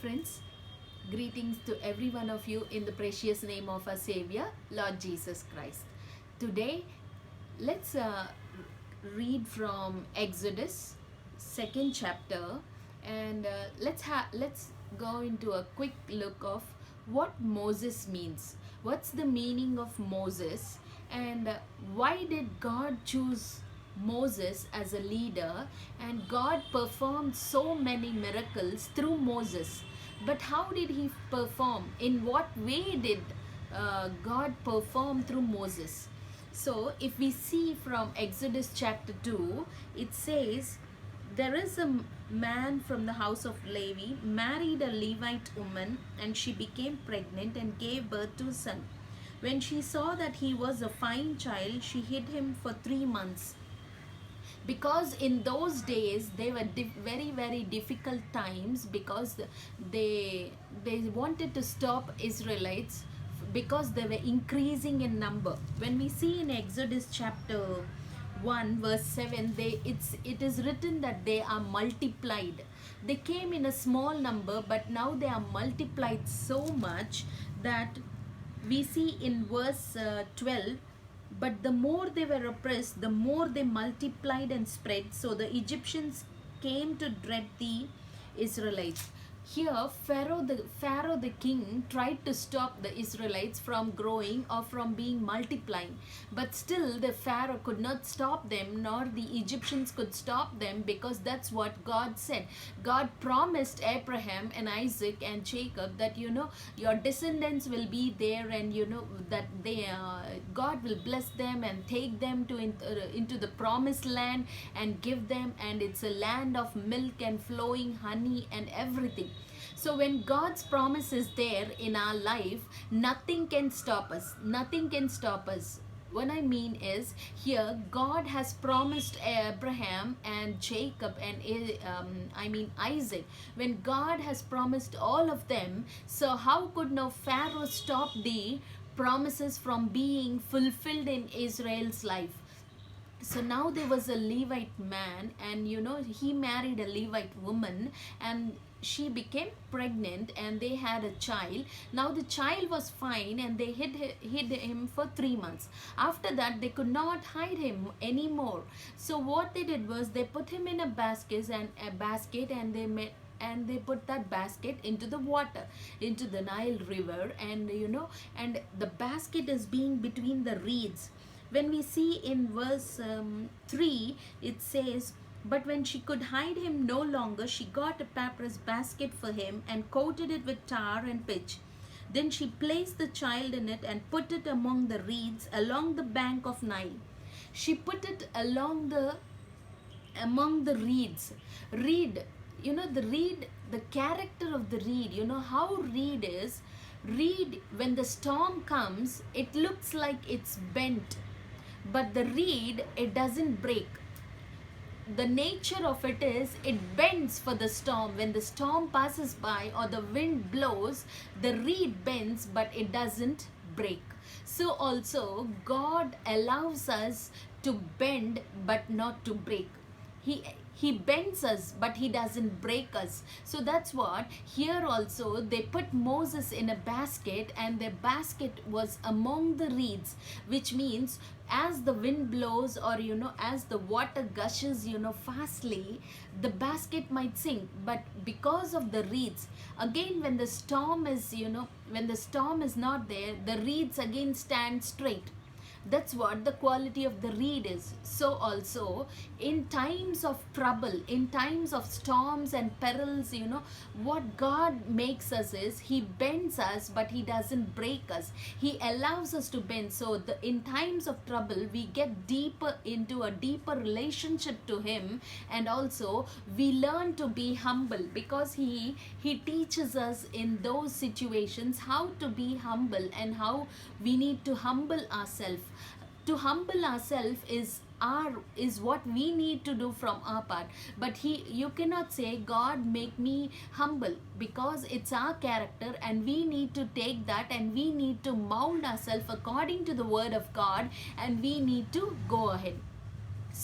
friends. Greetings to every one of you in the precious name of our Savior, Lord Jesus Christ. Today, let's read from Exodus, second chapter, and let's go into a quick look of what Moses means. What's the meaning of Moses, and why did God choose Moses as a leader, and God performed so many miracles through Moses. But how did he perform? In what way did God perform through Moses? So, if we see from Exodus chapter 2, it says, there is a man from the house of Levi married a Levite woman, and she became pregnant and gave birth to a son. When she saw that he was a fine child, she hid him for 3 months, because in those days they were very difficult times, because they wanted to stop Israelites because they were increasing in number. When we see in Exodus chapter 1 verse 7, it is written that they are multiplied. They came in a small number, but now they are multiplied so much that we see in verse 12, but the more they were oppressed, the more they multiplied and spread. So the Egyptians came to dread the Israelites. Here, Pharaoh the king tried to stop the Israelites from growing or from being multiplying. But still, the Pharaoh could not stop them, nor the Egyptians could stop them, because that's what God said. God promised Abraham and Isaac and Jacob that, your descendants will be there, and that God will bless them and take them into the promised land and give them, and it's a land of milk and flowing honey and everything. So when God's promise is there in our life, nothing can stop us. Nothing can stop us. What I mean is, here God has promised Abraham and Jacob and Isaac. When God has promised all of them, so how could now Pharaoh stop the promises from being fulfilled in Israel's life? So now there was a Levite man, and he married a Levite woman, and she became pregnant, and they had a child. Now the child was fine, and they hid him for 3 months. After that, they could not hide him anymore. So what they did was, they put him in a basket, and they put that basket into the water, into the Nile River, and the basket is being between the reeds. When we see in verse 3, it says, but when she could hide him no longer, she got a papyrus basket for him and coated it with tar and pitch. Then she placed the child in it and put it among the reeds along the bank of Nile. She put it among the reeds. Reed, the reed, the character of the reed, how reed is. Reed, when the storm comes, it looks like it's bent. But the reed, it doesn't break. The nature of it is, it bends for the storm. When the storm passes by or the wind blows, the reed bends, but it doesn't break. So also, God allows us to bend but not to break. He bends us, but he doesn't break us. So that's what here also they put Moses in a basket, and the basket was among the reeds, which means as the wind blows, or as the water gushes fastly, the basket might sink. But because of the reeds, again when the storm is not there, the reeds again stand straight. That's what the quality of the reed is. So also, in times of trouble, in times of storms and perils, what God makes us is, he bends us, but he doesn't break us. He allows us to bend. So in times of trouble, we get deeper into a deeper relationship to him, and also we learn to be humble, because he teaches us in those situations how to be humble and how we need to humble ourselves. To humble ourselves is what we need to do from our part. But you cannot say, God, make me humble, because it's our character, and we need to take that, and we need to mold ourselves according to the word of God, and we need to go ahead.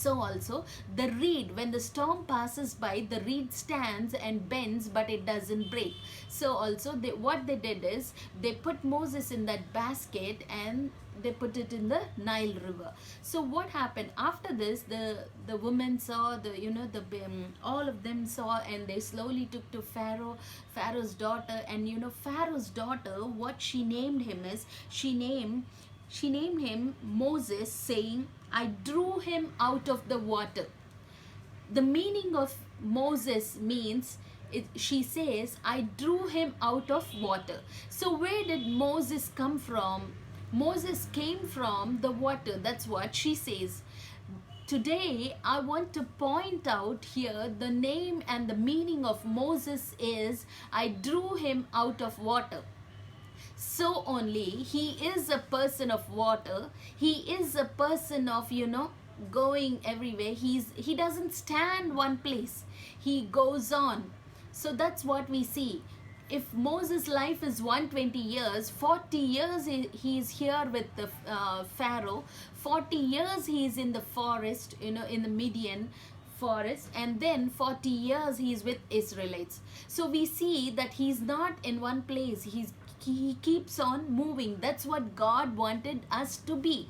So also the reed, when the storm passes by, the reed stands and bends, but it doesn't break. So also what they did is they put Moses in that basket and they put it in the Nile River. So what happened after this? The women saw, the all of them saw, and they slowly took to Pharaoh's daughter. And Pharaoh's daughter, what she named him is, she named him Moses, saying, I drew him out of the water. The meaning of Moses means, she says, I drew him out of water. So where did Moses come from? Moses came from the water. That's what she says. Today, I want to point out here the name and the meaning of Moses is, I drew him out of water. So only he is a person of water. He is a person of, going everywhere. He doesn't stand one place. He goes on. So that's what we see. If Moses' life is 120 years, 40 years he is here with the Pharaoh, 40 years he is in the forest, in the Midian forest, and then 40 years he is with Israelites. So we see that he's not in one place. He keeps on moving. That's what God wanted us to be.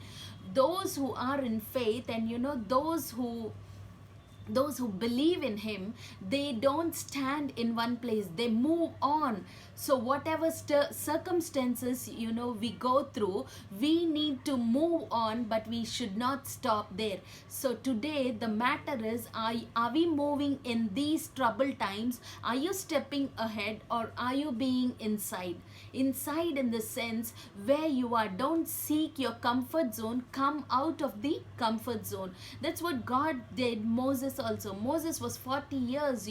Those who are in faith, and those who believe in him, they don't stand in one place. They move on. So whatever circumstances we go through, we need to move on, but we should not stop there. So today the matter is, are we moving in these troubled times? Are you stepping ahead, or are you being inside in the sense where you are? Don't seek your comfort zone. Come out of the comfort zone. That's what God did. Moses also. Moses was 40 years,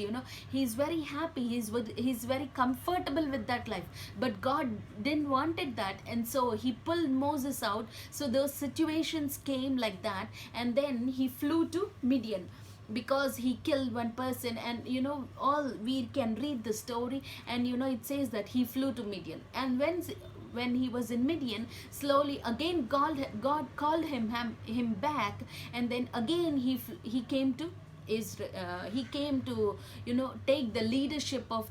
he's very happy. He's very comfortable with that life. But God didn't wanted that, and so he pulled Moses out. So those situations came like that, and then he flew to Midian, because he killed one person. And all we can read the story, and it says that he flew to Midian. And when he was in Midian, slowly again God called him back, and then again he came to Israel. He came to take the leadership of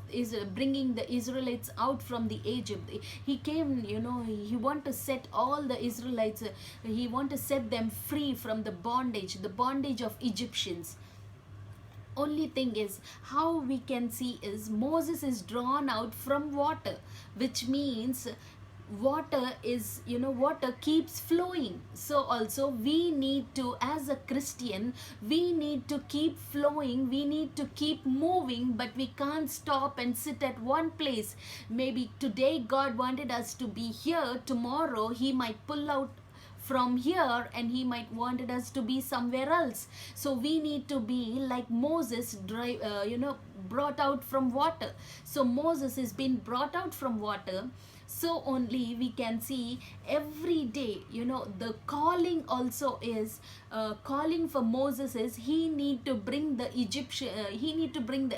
bringing the Israelites out from the Egypt. He came, he want to set all the Israelites, he want to set them free from the bondage of Egyptians. Only thing is, how we can see is, Moses is drawn out from water, which means water is, water keeps flowing. So also we need to, as a Christian, we need to keep flowing, we need to keep moving, but we can't stop and sit at one place. Maybe today God wanted us to be here, tomorrow he might pull out from here, and he might wanted us to be somewhere else. So we need to be like Moses, brought out from water. So Moses is being brought out from water. So only we can see every day, the calling also is, calling for Moses is, he need to bring the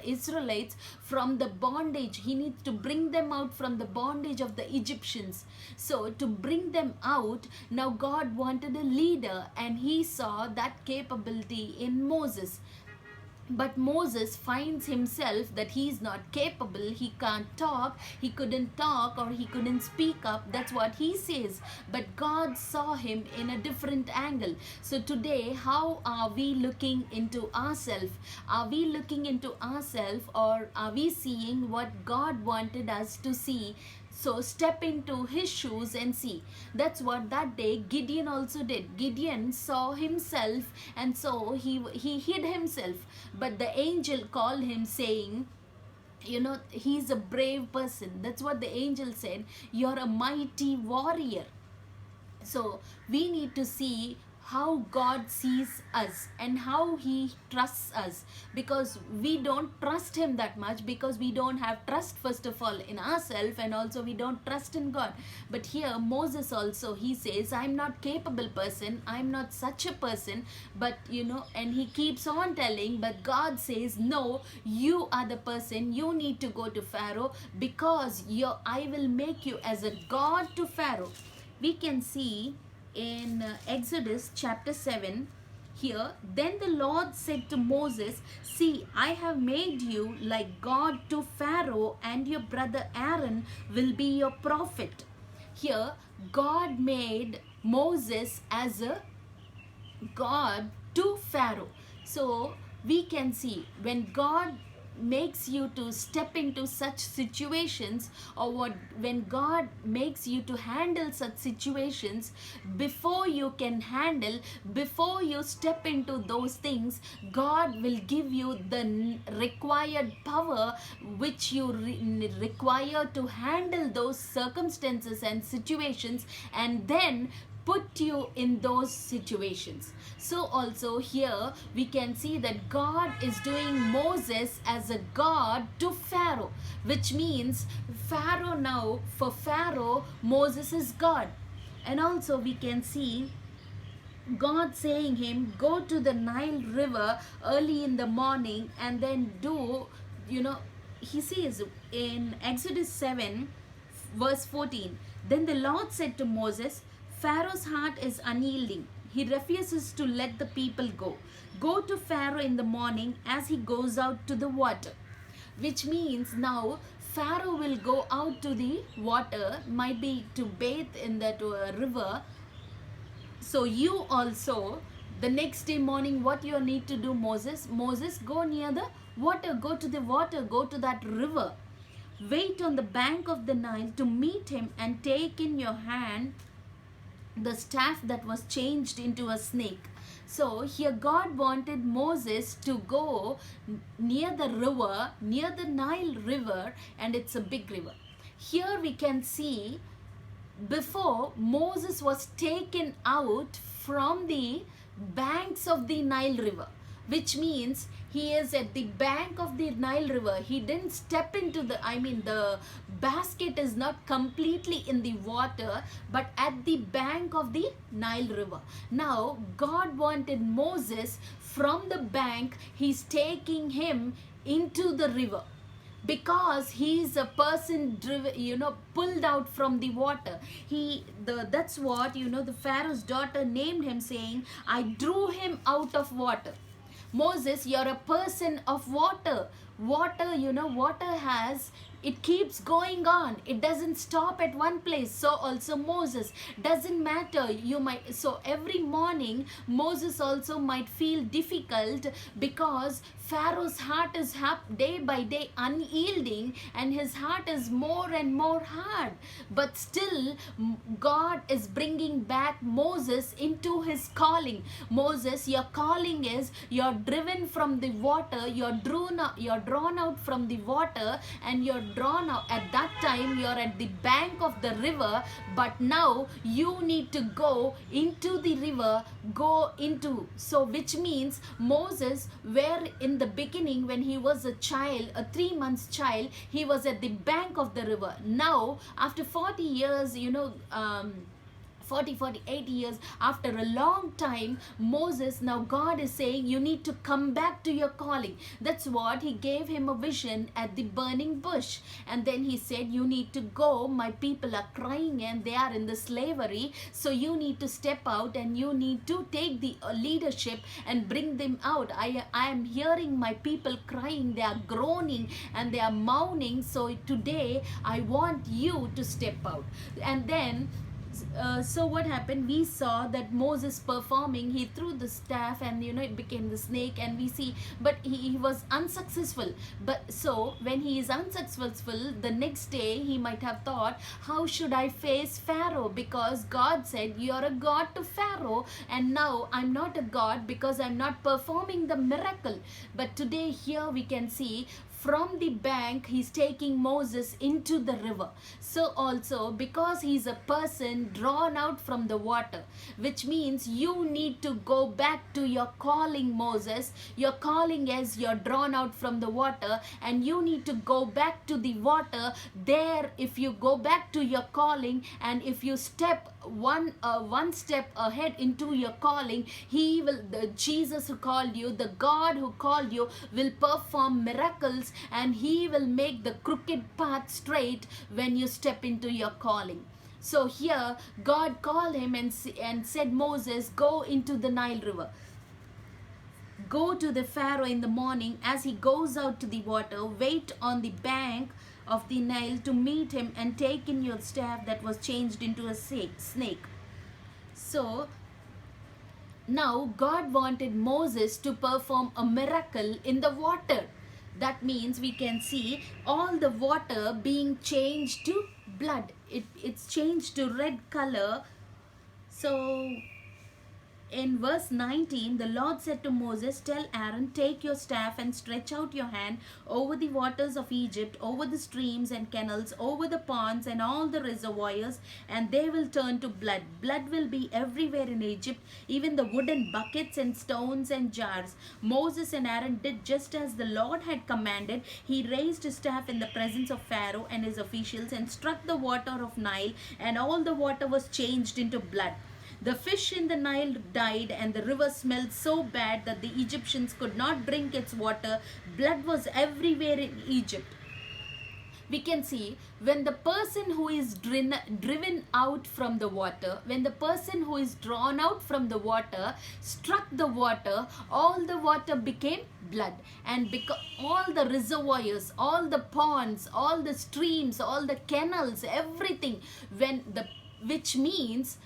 Israelites from the bondage. He needs to bring them out from the bondage of the Egyptians. So to bring them out, now God wanted a leader, and he saw that capability in Moses. But Moses finds himself that he is not capable. He can't talk. He couldn't talk, or he couldn't speak up. That's what he says. But God saw him in a different angle. So today, how are we looking into ourselves? Are we looking into ourselves, or are we seeing what God wanted us to see? So step into his shoes and see. That's what that day Gideon also did. Gideon saw himself, and so he hid himself. But the angel called him, saying, he's a brave person. That's what the angel said. You're a mighty warrior. So we need to see how God sees us and how he trusts us, because we don't trust him that much, because we don't have trust, first of all, in ourselves, and also we don't trust in God. But here Moses also, he says, I'm not capable person, I'm not such a person. But and he keeps on telling, but God says, no, you are the person. You need to go to Pharaoh, because I will make you as a god to Pharaoh. We can see in Exodus chapter 7, here, then the Lord said to Moses, see, I have made you like God to Pharaoh, and your brother Aaron will be your prophet. Here, God made Moses as a God to Pharaoh. So we can see when God makes you to step into such situations, or when God makes you to handle such situations, before you can handle, before you step into those things, God will give you the required power which you require to handle those circumstances and situations, and then put you in those situations. So also here we can see that God is doing Moses as a God to Pharaoh, which means Pharaoh now, for Pharaoh, Moses is God. And also we can see God saying him, go to the Nile River early in the morning and then do, he says in Exodus 7 verse 14, then the Lord said to Moses, Pharaoh's heart is unyielding. He refuses to let the people go. Go to Pharaoh in the morning as he goes out to the water. Which means now Pharaoh will go out to the water, might be to bathe in that river. So you also, the next day morning, what you need to do, Moses, go near the water, go to the water, go to that river. Wait on the bank of the Nile to meet him, and take in your hand the staff that was changed into a snake. So here God wanted Moses to go near the river, near the Nile River, and it's a big river. Here we can see before Moses was taken out from the banks of the Nile River, which means he is at the bank of the Nile River. He didn't step into the basket is not completely in the water, but at the bank of the Nile River. Now, God wanted Moses from the bank, he's taking him into the river, because he is a person driven, pulled out from the water. That's what, the Pharaoh's daughter named him, saying, I drew him out of water. Moses, you're a person of water. Water, water it keeps going on. It doesn't stop at one place. So also Moses, doesn't matter. So every morning Moses also might feel difficult, because Pharaoh's heart is day by day unyielding, and his heart is more and more hard. But still, God is bringing back Moses into his calling. Moses, your calling is, you're driven from the water, you're drawn out from the water, and you're drawn out. At that time, you're at the bank of the river, but now you need to go into the river, so which means Moses, where in the beginning when he was a child, a 3 months child, he was at the bank of the river. Now after 40 years, 48 years, after a long time, Moses, now God is saying, you need to come back to your calling. That's what he gave him a vision at the burning bush. And then he said, you need to go, my people are crying and they are in the slavery, so you need to step out and you need to take the leadership and bring them out. I am hearing my people crying, they are groaning and they are mourning, so today I want you to step out. And then so what happened, we saw that Moses performing, he threw the staff and it became the snake, and we see, but he was unsuccessful. But so when he is unsuccessful, the next day he might have thought, how should I face Pharaoh, because God said you're a God to Pharaoh, and now I'm not a God because I'm not performing the miracle. But today here we can see, from the bank he's taking Moses into the river. So also, because he's a person drawn out from the water, which means you need to go back to your calling, Moses. Your calling is, you're drawn out from the water and you need to go back to the water. There, if you go back to your calling, and if you step one step ahead into your calling, Jesus who called you, the God who called you, will perform miracles, and he will make the crooked path straight when you step into your calling. So here God called him and said, Moses, go into the Nile River. Go to the Pharaoh in the morning as he goes out to the water. Wait on the bank of the Nile to meet him, and take in your staff that was changed into a snake. So now God wanted Moses to perform a miracle in the water. That means we can see all the water being changed to blood. It's changed to red color. So in verse 19, the Lord said to Moses, tell Aaron, take your staff and stretch out your hand over the waters of Egypt, over the streams and canals, over the ponds and all the reservoirs, and they will turn to blood. Blood will be everywhere in Egypt, even the wooden buckets and stones and jars. Moses and Aaron did just as the Lord had commanded. He raised his staff in the presence of Pharaoh and his officials and struck the water of Nile, and all the water was changed into blood. The fish in the Nile died, and the river smelled so bad that the Egyptians could not drink its water. Blood was everywhere in Egypt. We can see when the person who is driven out from the water, when the person who is drawn out from the water struck the water, all the water became blood. And because all the reservoirs, all the ponds, all the streams, all the canals, everything, which means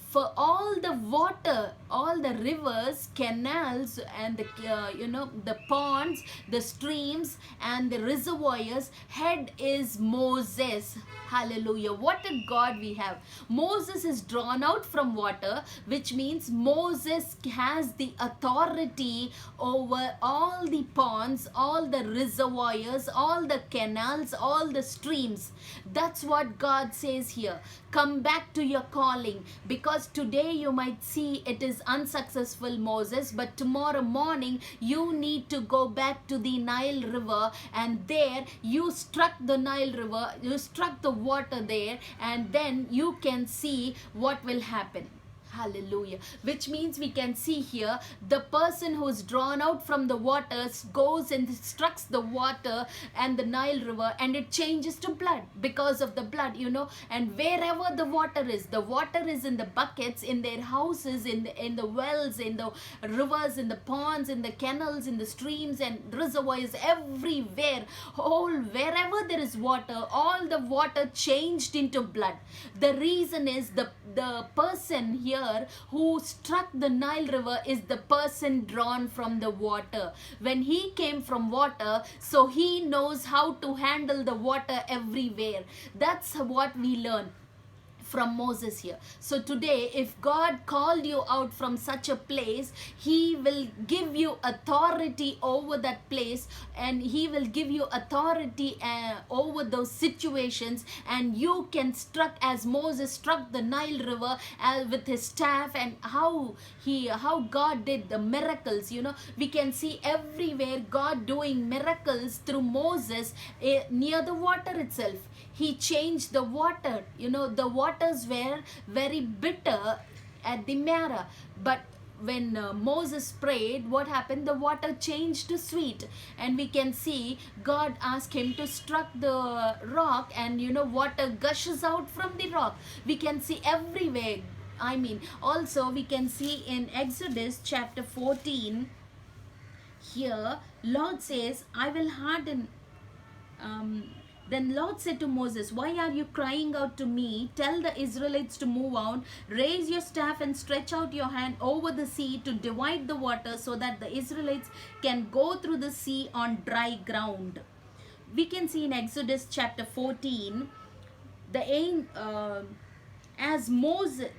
for all the water, all the rivers, canals, and the ponds, the streams, and the reservoirs, head is Moses. Hallelujah. What a God we have. Moses is drawn out from water, which means Moses has the authority over all the ponds, all the reservoirs, all the canals, all the streams. That's what God says here. Come back to your calling, because today you might see it is unsuccessful, Moses, but tomorrow morning you need to go back to the Nile River, and there you struck the Nile River, you struck the water there, and then you can see what will happen. Hallelujah. Which means we can see here the person who is drawn out from the waters goes and strikes the water and the Nile River, and it changes to blood because of the blood, and wherever the water is in the buckets, in their houses, in the wells, in the rivers, in the ponds, in the canals, in the streams and reservoirs, everywhere, wherever there is water, all the water changed into blood. The reason is the person here who struck the Nile River is the person drawn from the water. When he came from water, so he knows how to handle the water everywhere. That's what we learn from Moses here. So today, if God called you out from such a place, he will give you authority over that place, and he will give you authority over those situations, and you can struck as Moses struck the Nile River with his staff, and how God did the miracles. We can see everywhere God doing miracles through Moses near the water itself. He changed the water. The waters were very bitter at the Marah. But when Moses prayed, what happened? The water changed to sweet. And we can see God asked him to struck the rock, and water gushes out from the rock. We can see everywhere. Also we can see in Exodus chapter 14, here Lord says, I will harden Then Lord said to Moses, why are you crying out to me? Tell the Israelites to move on. Raise your staff and stretch out your hand over the sea to divide the water, so that the Israelites can go through the sea on dry ground. We can see in Exodus chapter 14, as Moses,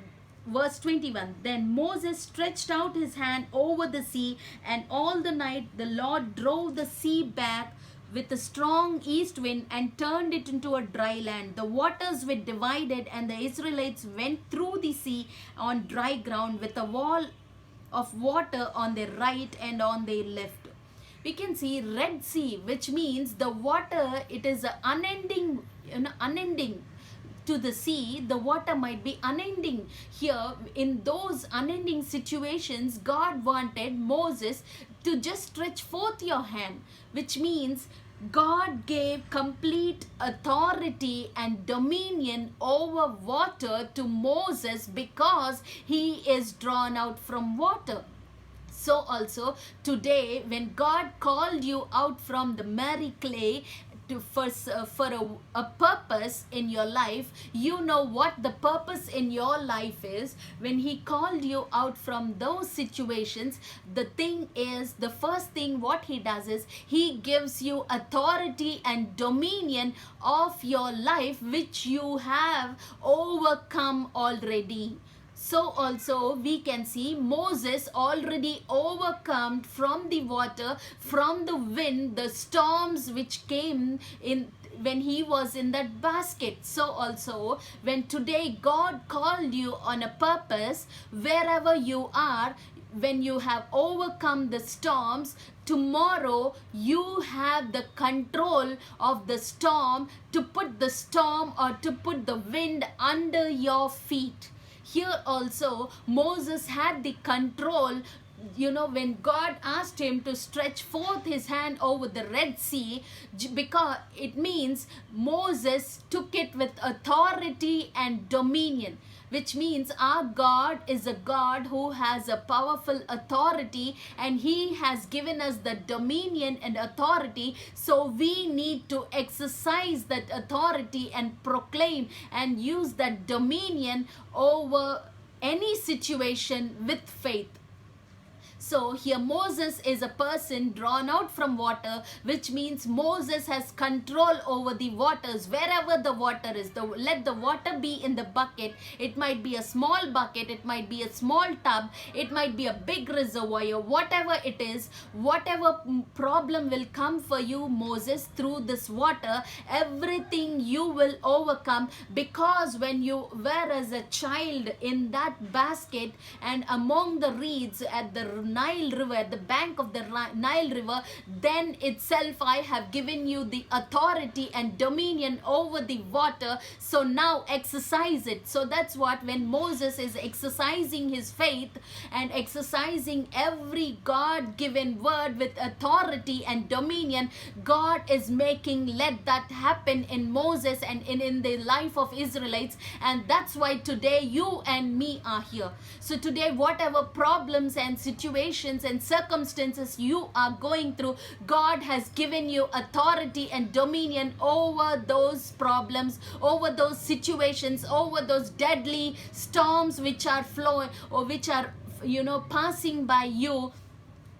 verse 21, then Moses stretched out his hand over the sea, and all the night the Lord drove the sea back with a strong east wind and turned it into a dry land. The waters were divided, and the Israelites went through the sea on dry ground with a wall of water on their right and on their left. We can see Red Sea, which means the water, it is unending, to the sea. The water might be unending. Here, in those unending situations, God wanted Moses to just stretch forth your hand, which means God gave complete authority and dominion over water to Moses because he is drawn out from water. So also today, when God called you out from the merry clay for a purpose in your life, you know what the purpose in your life is. When he called you out from those situations, the thing is, the first thing what he does is he gives you authority and dominion of your life, which you have overcome already. So also we can see Moses already overcome from the water, from the wind, the storms which came in when he was in that basket. So also when today God called you on a purpose, wherever you are, when you have overcome the storms, tomorrow you have the control of the storm, to put the storm or to put the wind under your feet. Here also Moses had the control. When God asked him to stretch forth his hand over the Red Sea, because it means Moses took it with authority and dominion, which means our God is a God who has a powerful authority, and he has given us the dominion and authority. So we need to exercise that authority and proclaim and use that dominion over any situation with faith. So here Moses is a person drawn out from water, which means Moses has control over the waters. Wherever the water is, let the water be in the bucket. It might be a small bucket, it might be a small tub, it might be a big reservoir, whatever it is, whatever problem will come for you, Moses, through this water, everything you will overcome. Because when you were as a child in that basket and among the reeds at the Nile River, at the bank of the Nile River, then itself I have given you the authority and dominion over the water. So now exercise it. So that's what, when Moses is exercising his faith and exercising every God-given word with authority and dominion, God is making let that happen in Moses and in the life of Israelites. And that's why today you and me are here. So today, whatever problems and situations and circumstances you are going through, God has given you authority and dominion over those problems, over those situations, over those deadly storms which are flowing or which are passing by you.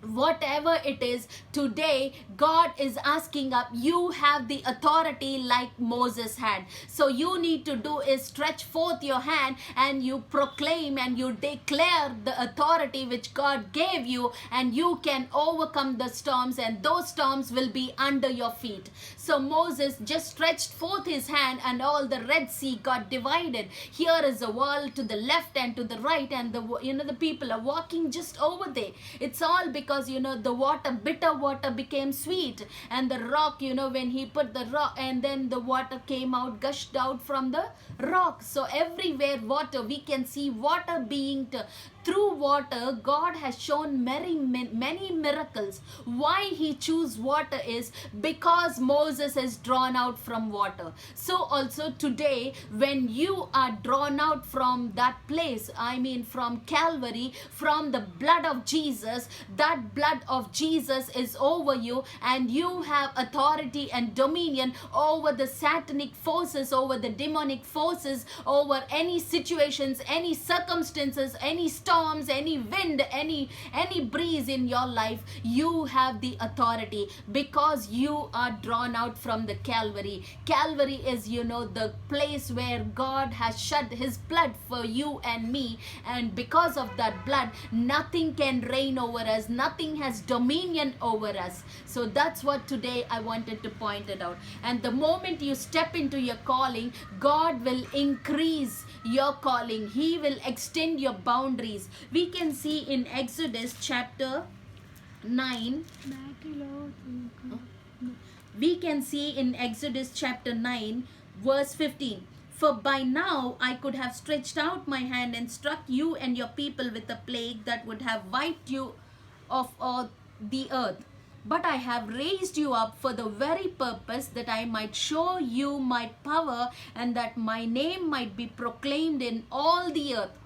Whatever it is, today God is asking up, you have the authority like Moses had. So you need to do is stretch forth your hand and you proclaim and you declare the authority which God gave you, and you can overcome the storms, and those storms will be under your feet. So Moses just stretched forth his hand and all the Red Sea got divided. Here is a wall to the left and to the right, and the people are walking just over there. It's all because the water, bitter water, became sweet, and the rock, when he put the rock, and then the water came out, gushed out from the rock. So everywhere water, we can see water being through water. God has shown many miracles. Why he chose water is because Moses is drawn out from water. So also today, when you are drawn out from that place, from Calvary, from the blood of Jesus, that blood of Jesus is over you, and you have authority and dominion over the satanic forces, over the demonic forces, over any situations, any circumstances, any storms, any wind, any breeze in your life. You have the authority because you are drawn out from the Calvary. Calvary is the place where God has shed his blood for you and me, and because of that blood, nothing can reign over us, nothing has dominion over us. So that's what today I wanted to point it out. And the moment you step into your calling, God will increase your calling. He will extend your boundaries. We can see in Exodus chapter 9. We can see in Exodus chapter 9 verse 15. For by now I could have stretched out my hand and struck you and your people with a plague that would have wiped you off the earth. But I have raised you up for the very purpose that I might show you my power, and that my name might be proclaimed in all the earth.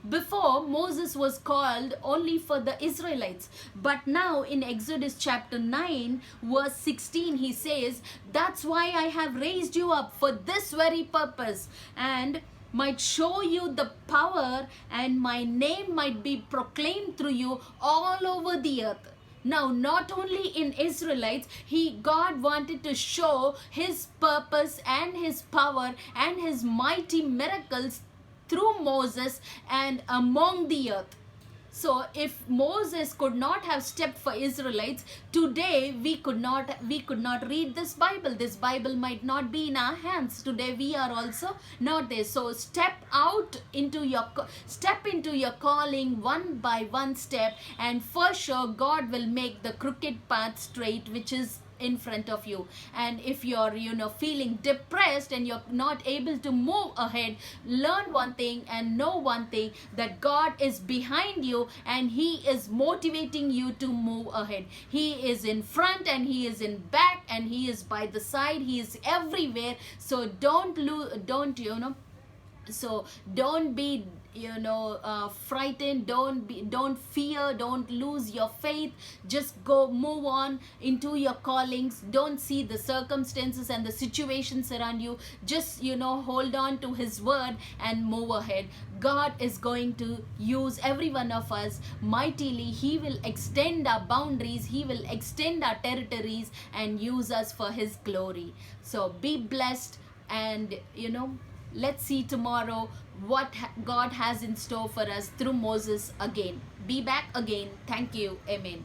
Before, Moses was called only for the Israelites, but now in Exodus chapter 9 verse 16 he says, that's why I have raised you up for this very purpose, and might show you the power, and my name might be proclaimed through you all over the earth. Now, not only in Israelites, God wanted to show his purpose and his power and his mighty miracles through Moses and among the earth. So if Moses could not have stepped for Israelites, today we could not read this Bible. This Bible might not be in our hands. Today we are also not there. So step into your calling one by one step, and for sure God will make the crooked path straight, which is in front of you. And if you're feeling depressed and you're not able to move ahead, learn one thing and know one thing, that God is behind you and he is motivating you to move ahead. He is in front and he is in back and he is by the side, he is everywhere. So don't be frightened, don't fear, don't lose your faith. Just move on into your callings. Don't see the circumstances and the situations around you. Just hold on to his word and move ahead. God is going to use every one of us mightily. He will extend our boundaries, he will extend our territories and use us for his glory. So be blessed, and let's see tomorrow what God has in store for us through Moses again. Be back again. Thank you. Amen.